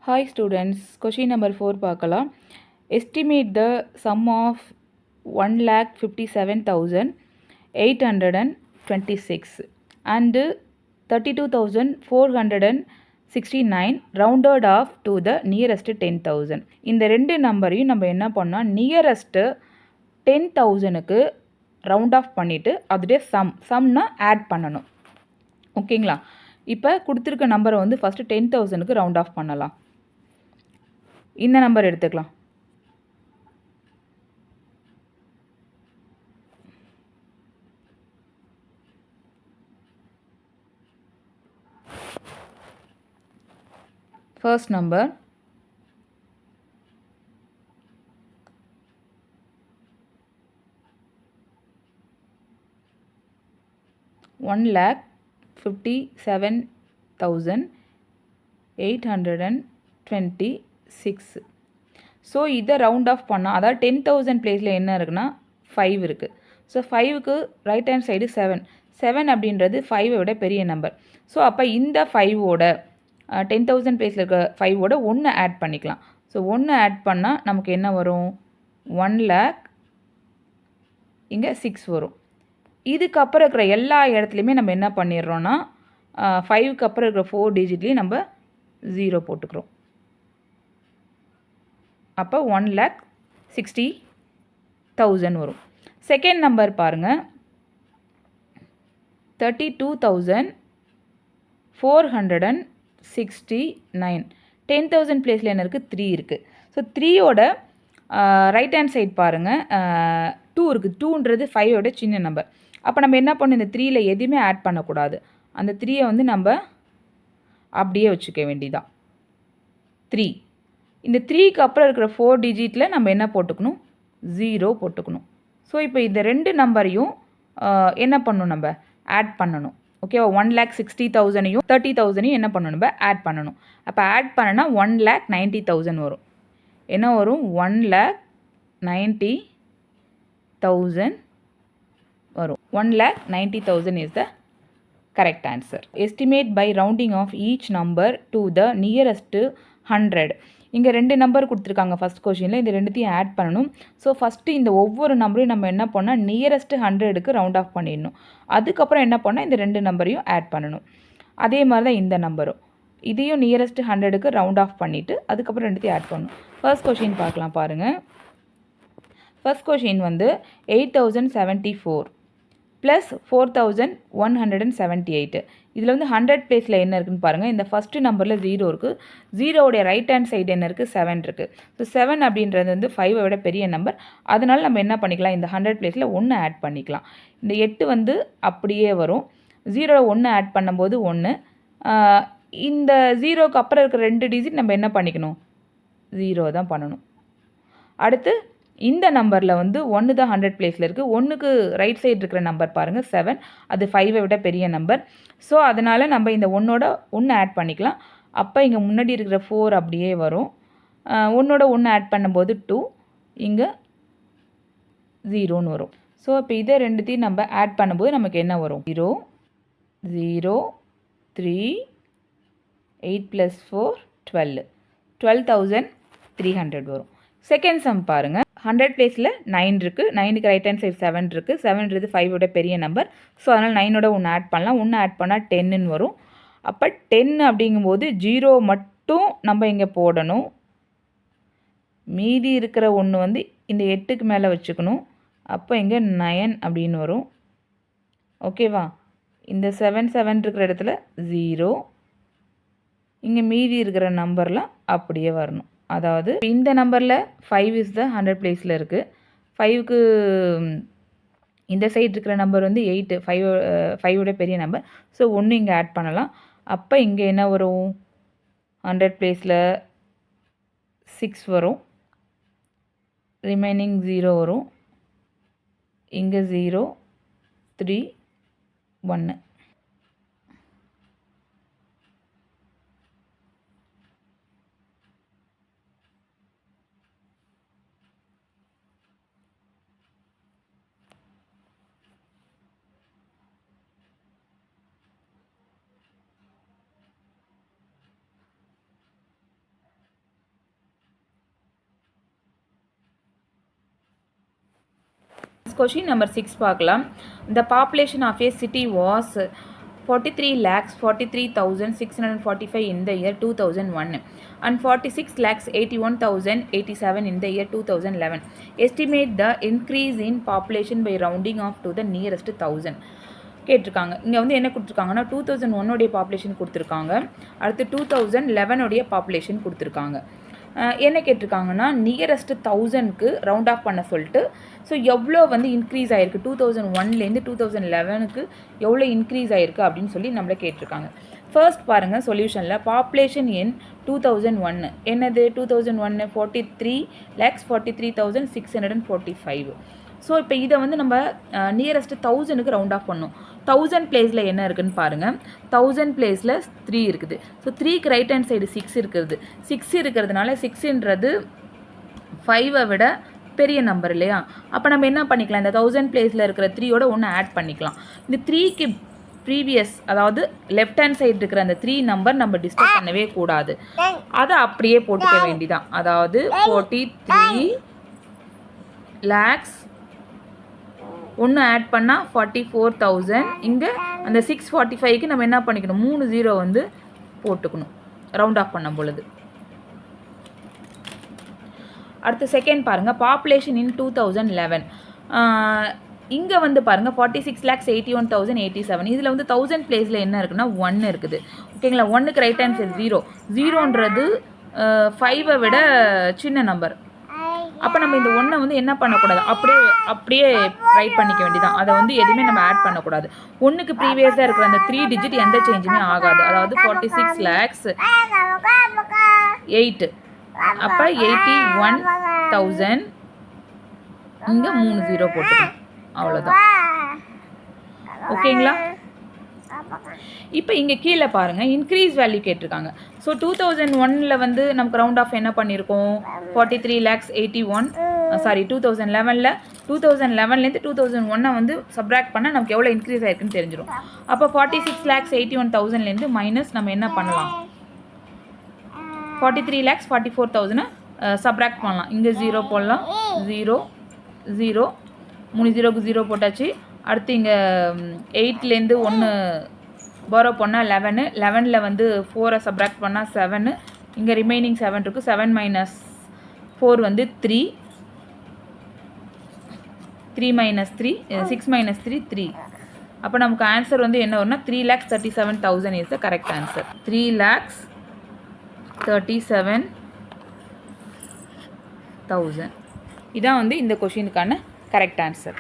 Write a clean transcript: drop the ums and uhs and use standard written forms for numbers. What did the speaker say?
Hi students, question number 4 பார்க்கலாம். Estimate the sum of 1,57,826 and 32,469 rounded off to the nearest 10,000. இந்த ரெண்டு நம்பரையும் நம்ம என்ன பண்ணோம், நியரஸ்ட்டு 10,000க்கு ரவுண்ட் ஆஃப் பண்ணிவிட்டு அதோடைய சம்னா ஆட் பண்ணணும். ஓகேங்களா? இப்போ கொடுத்துருக்க நம்பரை வந்து ஃபஸ்ட்டு 10,000க்கு ரவுண்ட் ஆஃப் பண்ணலாம். இந்த நம்பர் எடுத்துக்கலாம். First number 1,57,826. ஸோ இதை ரவுண்ட் ஆஃப் பண்ணால், அதாவது 10,000 பிளேஸில் என்ன இருக்குன்னா 5 இருக்குது. ஸோ 5க்கு ரைட் ஹேண்ட் சைடு 7 அப்படின்றது 5ஐ விட பெரிய நம்பர். ஸோ அப்போ இந்த 5ஓட 10,000 பிளேஸில் இருக்க 5ஓட 1 ஆட் பண்ணிக்கலாம். ஸோ 1 ஆட் பண்ணால் நமக்கு என்ன வரும், 1 lakh, இங்கே 6 வரும். இதுக்கப்புறம் இருக்கிற எல்லா இடத்துலையுமே நம்ம என்ன பண்ணிடுறோன்னா 5க்கு அப்புறம் இருக்கிற 4 டிஜிட்லேயும் நம்ம 0 போட்டுக்கிறோம். அப்போ 1,60,000 வரும். செகண்ட் நம்பர் பாருங்கள், 32,469. 10,000 பிளேஸில் என்ன இருக்குது, 3 இருக்குது. ஸோ 3ஓட ரைட் ஹேண்ட் சைட் பாருங்கள், 2 இருக்குது. 2ன்றது 5ஓட சின்ன நம்பர். அப்போ நம்ம என்ன பண்ணணும், இந்த 3ல் எதுவுமே ஆட் பண்ணக்கூடாது. அந்த 3ஐ வந்து நம்ம அப்படியே வச்சுக்க வேண்டியதான். 3. இந்த 3க்கு அப்புறம் இருக்கிற 4 டிஜிட்டில் நம்ம என்ன போட்டுக்கணும், 0 போட்டுக்கணும். ஸோ இப்போ இந்த ரெண்டு நம்பரையும் என்ன பண்ணணும், நம்ம ஆட் பண்ணணும். ஓகேவா? 1,60,000ஐயும் 30,000ஐயும் என்ன பண்ணணும், நம்ம ஆட் பண்ணணும். அப்போ ஆட் பண்ணனா 1,90,000 வரும். என்ன வரும், 1,90,000 வரும். 1,90,000 is the correct answer. Estimate by rounding off each number to the nearest 100. இங்கே ரெண்டு நம்பர் கொடுத்துருக்காங்க ஃபஸ்ட் கொஷினில். இந்த ரெண்டுத்தையும் ஆட் பண்ணணும். ஸோ ஃபஸ்ட்டு இந்த ஒவ்வொரு நம்பரையும் நம்ம என்ன பண்ணால் நியரஸ்ட் 100க்கு ரவுண்ட் ஆஃப் பண்ணிடணும். அதுக்கப்புறம் என்ன பண்ணால் இந்த ரெண்டு நம்பரையும் ஆட் பண்ணணும். அதே மாதிரி தான் இந்த நம்பரும், இதையும் நியரஸ்ட் 100க்கு ரவுண்ட் ஆஃப் பண்ணிவிட்டு அதுக்கப்புறம் ரெண்டுத்தையும் ஆட் பண்ணணும். ஃபர்ஸ்ட் கொஷின் பார்க்கலாம் பாருங்கள். ஃபர்ஸ்ட் கொஷின் வந்து 8,074 ப்ளஸ் 4,178. இதில் வந்து 100 பிளேஸில் என்ன இருக்குதுன்னு பாருங்கள். இந்த ஃபஸ்ட்டு நம்பரில் 0 இருக்குது. 0வுடைய ரைட் ஹேண்ட் சைடு என்ன இருக்குது, 7 இருக்குது. ஸோ 7 அப்படின்றது வந்து 5ஐ விட பெரிய நம்பர். அதனால் நம்ம என்ன பண்ணிக்கலாம், இந்த 100 பிளேஸில் 1 ஆட் பண்ணிக்கலாம். இந்த 8 வந்து அப்படியே வரும். 0வில் 1 ஆட் பண்ணும்போது 1. இந்த 0க்கு அப்புறம் இருக்கிற 2 டிஜிட் நம்ம என்ன பண்ணிக்கணும், 0 தான் பண்ணணும். அடுத்து இந்த நம்பரில் வந்து 1 தான் 100 பிளேஸில் இருக்குது. 1க்கு ரைட் சைடு இருக்கிற நம்பர் பாருங்கள் 7, அது 5ஐ விட பெரிய நம்பர். ஸோ அதனால் நம்ம இந்த 1ஓட 1 ஆட் பண்ணிக்கலாம். அப்போ இங்கே முன்னாடி இருக்கிற 4 அப்படியே வரும். 1ஓட 1 ஆட் பண்ணும்போது 2, இங்கே 0ன்னு வரும். ஸோ இப்போ இதை ரெண்டுத்தையும் நம்ம ஆட் பண்ணும்போது நமக்கு என்ன வரும், 0, 0, 3, 8 + 4, 12. 12,300 வரும். செகண்ட் சம் பாருங்கள். 100 பிளேஸில் 9 இருக்குது. 9க்கு ரைட் ஹேண்ட் சைடு 7 இருக்குது. 7ன்றது 5ஓட பெரிய நம்பர். ஸோ அதனால் 9ஓட 1 ஆட் பண்ணலாம். 1 ஆட் பண்ணால் 10ன்னு வரும். அப்போ 10 அப்படிங்கும்போது 0 மட்டும் நம்ம இங்கே போடணும். மீதி இருக்கிற 1 வந்து இந்த 8க்கு மேலே வச்சுக்கணும். அப்போ இங்கே 9 அப்படின்னு வரும். ஓகேவா? இந்த 7 இருக்கிற இடத்துல 0, இங்கே மீதி இருக்கிற நம்பர்லாம் அப்படியே வரணும். அதாவது இந்த நம்பரில் 5 இஸ் த 100 பிளேஸில் இருக்குது. 5க்கு இந்த சைடு இருக்கிற நம்பர் வந்து 8, 5ஓட பெரிய நம்பர். ஸோ 1 இங்கே ஆட் பண்ணலாம். அப்போ இங்கே என்ன வரும், 100 பிளேஸில் 6 வரும். ரிமைனிங் 0 வரும். இங்கே 0, 3, 1. கொஷின் நம்பர் 6 பார்க்கலாம். The population of a city was 43,43,645 in the year 2001 and 46,81,087 in the year 2011. Estimate the increase in population by rounding off to the nearest 1000. கேட்டிருக்காங்க. இங்கே வந்து என்ன கொடுத்துருக்காங்கன்னா 2001 உடைய பாப்புலேஷன் கொடுத்துருக்காங்க, அடுத்து 2011 உடைய பாப்புலேஷன் கொடுத்துருக்காங்க. என்ன கேட்டிருக்காங்கன்னா நியரஸ்ட் 1000க்கு ரவுண்ட் ஆஃப் பண்ண சொல்லிட்டு, ஸோ எவ்வளோ வந்து இன்க்ரீஸ் ஆகிருக்கு 2001லேருந்து 2011க்கு எவ்வளோ இன்க்ரீஸ் ஆகிருக்கு அப்படின்னு சொல்லி நம்மளை கேட்டிருக்காங்க. ஃபர்ஸ்ட் பாருங்கள் சொல்யூஷனில் பாப்புலேஷன் இன் 2001 என்னது 2001 43,43,645. ஸோ இப்போ இதை வந்து நம்ம நியரஸ்ட் 1000க்கு ரவுண்ட் ஆஃப் பண்ணோம். 1000 பிளேஸில் என்ன இருக்குதுன்னு பாருங்கள். 1000 பிளேஸில் 3 இருக்குது. ஸோ 3க்கு ரைட் ஹேண்ட் சைடு 6 இருக்கிறது. 6 இருக்கிறதுனால 6ன்றது 5ஐ விட பெரிய நம்பர் இல்லையா? அப்போ நம்ம என்ன பண்ணிக்கலாம், இந்த 1000 பிளேஸில் இருக்கிற 3யோட ஒன்று ஆட் பண்ணிக்கலாம். இந்த 3க்கு ப்ரீவியஸ் அதாவது லெஃப்ட் ஹேண்ட் சைடு இருக்கிற அந்த 3 நம்பர் நம்ம டிஸ்டர்ப் பண்ணவே கூடாது, அதை அப்படியே போட்டுக்க வேண்டிதான். அதாவது 43 lakhs ஒன்று ஆட் பண்ணால் 44,000. இங்கே அந்த 645க்கு நம்ம என்ன பண்ணிக்கணும், 3 0 வந்து போட்டுக்கணும் ரவுண்ட் ஆஃப் பண்ணும் பொழுது. அடுத்து செகண்ட் பாருங்கள் பாப்புலேஷன் இன் 2011. இங்கே வந்து பாருங்கள் 46,81,087. இதில் வந்து 1000 பிளேஸில் என்ன இருக்குன்னா 1 இருக்குது. ஓகேங்களா? 1க்கு ரைட் ஹேண்ட் சைடு 0. 0ன்றது 5ஐ விட சின்ன நம்பர். அப்போ நம்ம இந்த 1 வந்து என்ன பண்ணக்கூடாது, அப்படியே ரைட் பண்ணிக்க வேண்டியதான். அதை வந்து எதுவுமே நம்ம ஆட் பண்ணக்கூடாது. 1க்கு ப்ரீவியஸாக இருக்கிற அந்த 3 டிஜிட் எந்த சேஞ்சுமே ஆகாது. அதாவது 46,08. அப்போ 81,000 இங்கே 3 0 போட்டுக்கணும், அவ்வளோதான். ஓகேங்களா? இப்போ இங்கே கீழே பாருங்கள் இன்க்ரீஸ் வேல்யூ கேட்டிருக்காங்க. ஸோ 2001ல் வந்து நமக்கு ரவுண்ட் ஆஃப் என்ன பண்ணியிருக்கோம் 43,81. 2011ல் 2011லேருந்து 2001 வந்து சப்ராக்ட் பண்ணால் நமக்கு எவ்வளோ இன்க்ரீஸ் ஆயிருக்குன்னு தெரிஞ்சிடும். அப்போ 46,81,000லேருந்து மைனஸ் நம்ம என்ன பண்ணலாம் 43,44,000 சப்ராக்ட் பண்ணலாம். இங்கே 0 போடலாம், 0 0 3 0க்கு 0 போட்டாச்சு. அடுத்து இங்கே 8லேருந்து 1 பாரோ பண்ணால் 11. 11ல் வந்து 4ஐ சப்ராக்ட் பண்ணால் 7. இங்கே ரிமைனிங் 7 இருக்குது. 7 மைனஸ் 4 வந்து 3. 3 மைனஸ் 3 6 மைனஸ் 3 3. அப்போ நமக்கு ஆன்சர் வந்து என்ன வரும்னா 3,37,000 இஸ் த கரெக்ட் ஆன்சர். 3,37,000 இதான் வந்து இந்த கொஷினுக்கான கரெக்ட் ஆன்சர்.